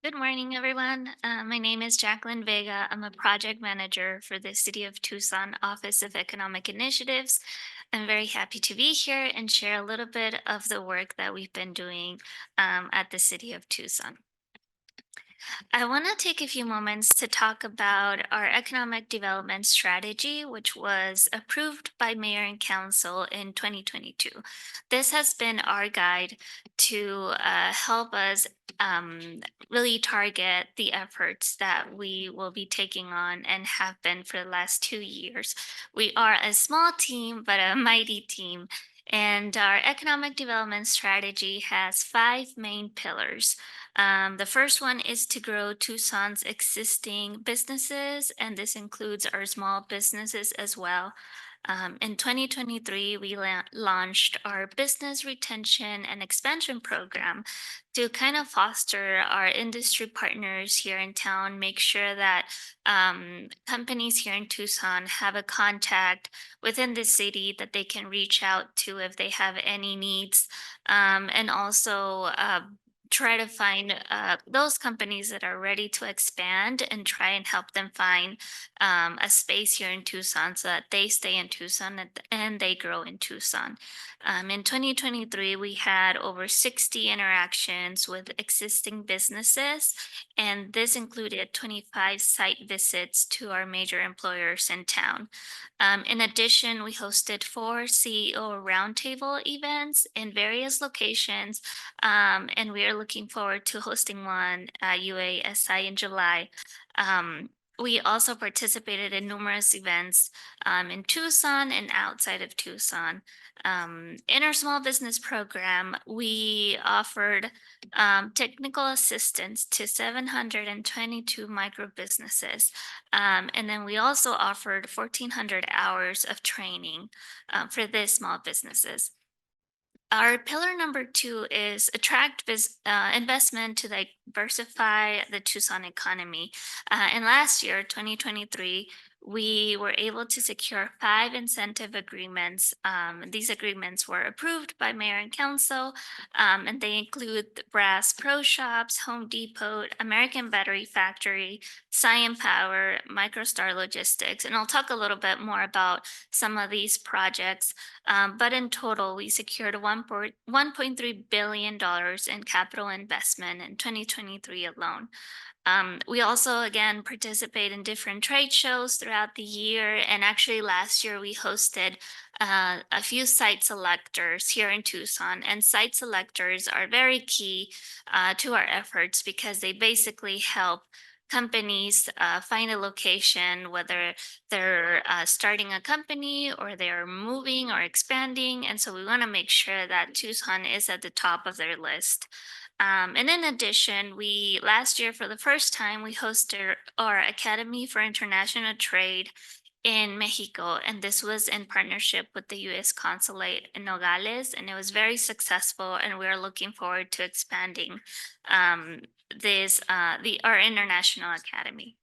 Good morning, everyone. My name is Jacquelyne Vega. I'm a project manager for the City of Tucson Office of Economic Initiatives. I'm very happy to be here and share a little bit of the work that we've been doing at the City of Tucson. I want to take a few moments to talk about our economic development strategy, which was approved by Mayor and Council in 2022. This has been our guide to help us um, really target the efforts that we will be taking on and have been for the last 2 years. We are a small team, but a mighty team. And our economic development strategy has five main pillars. The first one is to grow Tucson's existing businesses, and this includes our small businesses as well. In 2023, we launched our business retention and expansion program to kind of foster our industry partners here in town, make sure that companies here in Tucson have a contact within the city that they can reach out to if they have any needs, and also try to find those companies that are ready to expand and try and help them find a space here in Tucson so that they stay in Tucson and they grow in Tucson. In 2023, we had over 60 interactions with existing businesses, and this included 25 site visits to our major employers in town. In addition, we hosted four CEO roundtable events in various locations, and we are looking forward to hosting one at UASI in July. We also participated in numerous events in Tucson and outside of Tucson. In our small business program, we offered technical assistance to 722 micro businesses. And then we also offered 1,400 hours of training for these small businesses. Our pillar number two is attract investment to diversify the Tucson economy. And last year, 2023, we were able to secure five incentive agreements. These agreements were approved by Mayor and Council, and they include the Brass Pro Shops, Home Depot, American Battery Factory, Scion Power, MicroStar Logistics, and I'll talk a little bit more about some of these projects. But in total, we secured $1.3 billion in capital investment in 2023 alone. We also, again, participate in different trade shows throughout the year. And actually, last year, we hosted a few site selectors here in Tucson. And site selectors are very key to our efforts because they basically help companies find a location, whether they're starting a company or they're moving or expanding. And so we want to make sure that Tucson is at the top of their list. And in addition, we last year, for the first time, we hosted our Academy for International Trade in Mexico, and this was in partnership with the U.S. Consulate in Nogales, and it was very successful. And we're looking forward to expanding um, our international academy.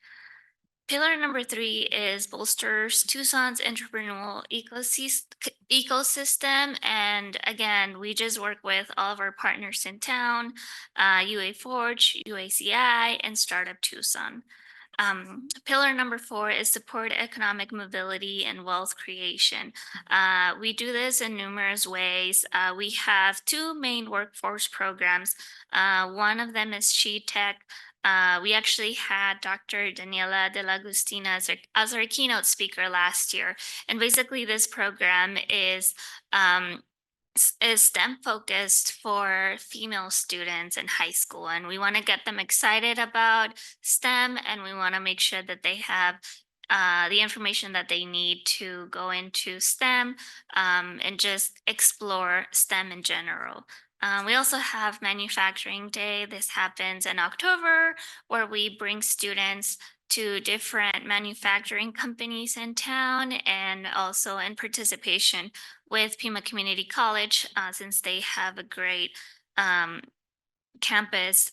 Pillar number three is bolsters Tucson's entrepreneurial ecosystem. And again, we just work with all of our partners in town, UA Forge, UACI, and Startup Tucson. Pillar number four is support economic mobility and wealth creation. We do this in numerous ways. We have two main workforce programs. One of them is She Tech. We actually had Dr. Daniela de la Agustina as our keynote speaker last year. And basically, this program um, is STEM focused for female students in high school. And we want to get them excited about STEM, and we want to make sure that they have the information that they need to go into STEM and just explore STEM in general. We also have Manufacturing Day. This happens in October, where we bring students to different manufacturing companies in town, and also in participation with Pima Community College, since they have a great um, campus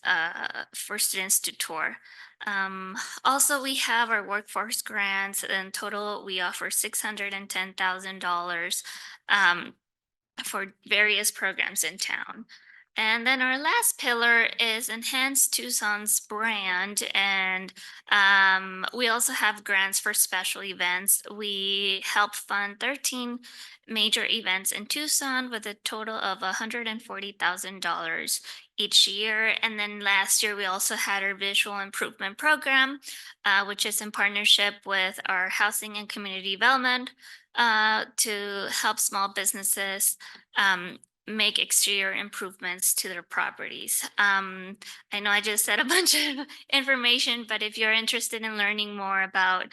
for students to tour. Um, Also, we have our workforce grants. In total, we offer $610,000 for various programs in town. And then our last pillar is enhance Tucson's brand. And we also have grants for special events. We help fund 13 major events in Tucson with a total of $140,000 each year. And then last year, we also had our visual improvement program, which is in partnership with our housing and community development to help small businesses um, make exterior improvements to their properties. I know I just said a bunch of information, but if you're interested in learning more about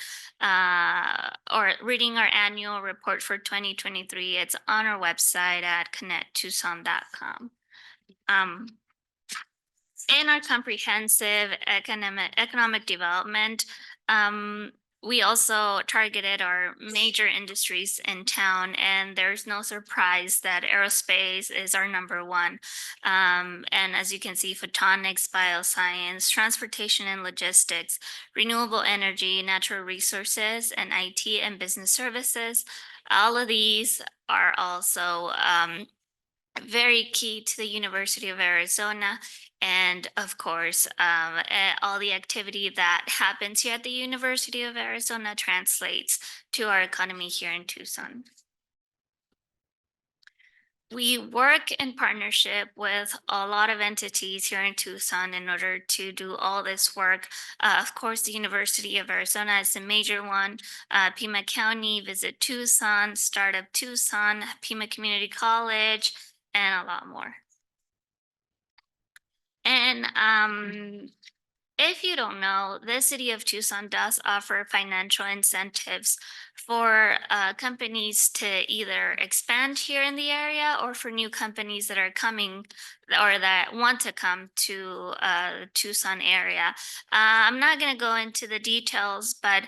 or reading our annual report for 2023, it's on our website at connecttucson.com. Um, in our comprehensive economic development, um, we also targeted our major industries in town, and there's no surprise that aerospace is our number one. And as you can see, photonics, bioscience, transportation and logistics, renewable energy, natural resources, and IT and business services. All of these are also very key to the University of Arizona. And of course, all the activity that happens here at the University of Arizona translates to our economy here in Tucson. We work in partnership with a lot of entities here in Tucson in order to do all this work. Of course, the University of Arizona is a major one. Pima County, Visit Tucson, Startup Tucson, Pima Community College, and a lot more. And if you don't know, the city of Tucson does offer financial incentives for companies to either expand here in the area or for new companies that are coming or that want to come to Tucson area. I'm not going to go into the details, but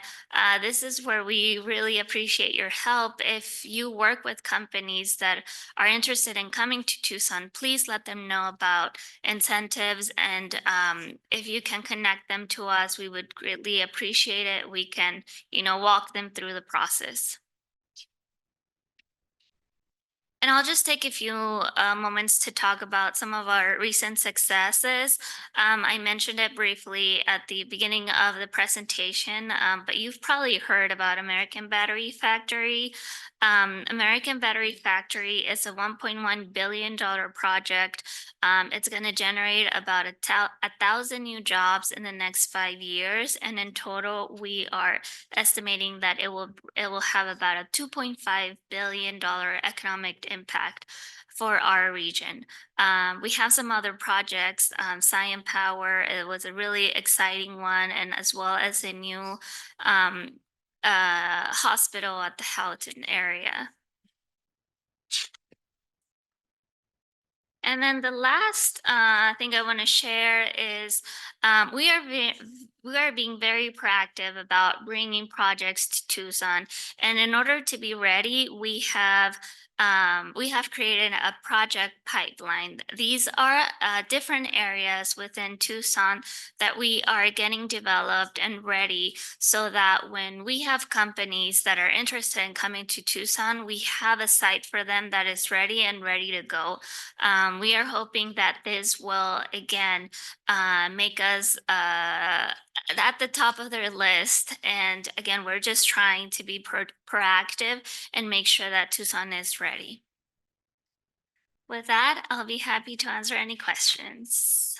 this is where we really appreciate your help. If you work with companies that are interested in coming to Tucson, please let them know about incentives. And if you can connect them to us, we would greatly appreciate it. We can, walk them through the process. And I'll just take a few moments to talk about some of our recent successes. I mentioned it briefly at the beginning of the presentation, but you've probably heard about American Battery Factory. American Battery Factory is a $1.1 billion project. It's going to generate about 1,000 new jobs in the next 5 years. And in total, we are estimating that it will have about a $2.5 billion economic impact for our region. We have some other projects, Science Power, it was a really exciting one, and as well as a new hospital at the Houghton area. And then the last thing I want to share is we are being very proactive about bringing projects to Tucson, and in order to be ready, we have created a project pipeline. These are different areas within Tucson that we are getting developed and ready, so that when we have companies that are interested in coming to Tucson, we have a site for them that is ready to go. We are hoping that this will again make us at the top of their list. And again, we're just trying to be proactive and make sure that Tucson is ready. With that, I'll be happy to answer any questions.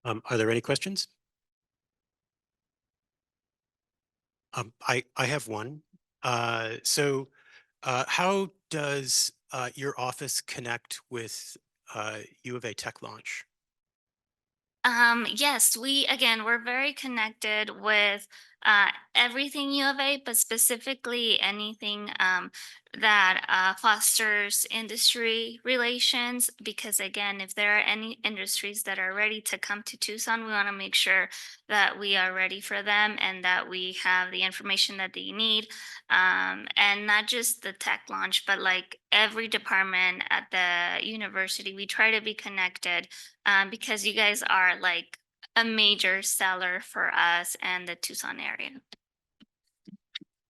Are there any questions? I have one. How does your office connect with U of A Tech Launch? Yes, we're very connected with everything U of A, but specifically anything that fosters industry relations. Because again, if there are any industries that are ready to come to Tucson, we want to make sure that we are ready for them and that we have the information that they need. And not just the tech launch, but like every department at the university, we try to be connected because you guys are like a major seller for us and the Tucson area.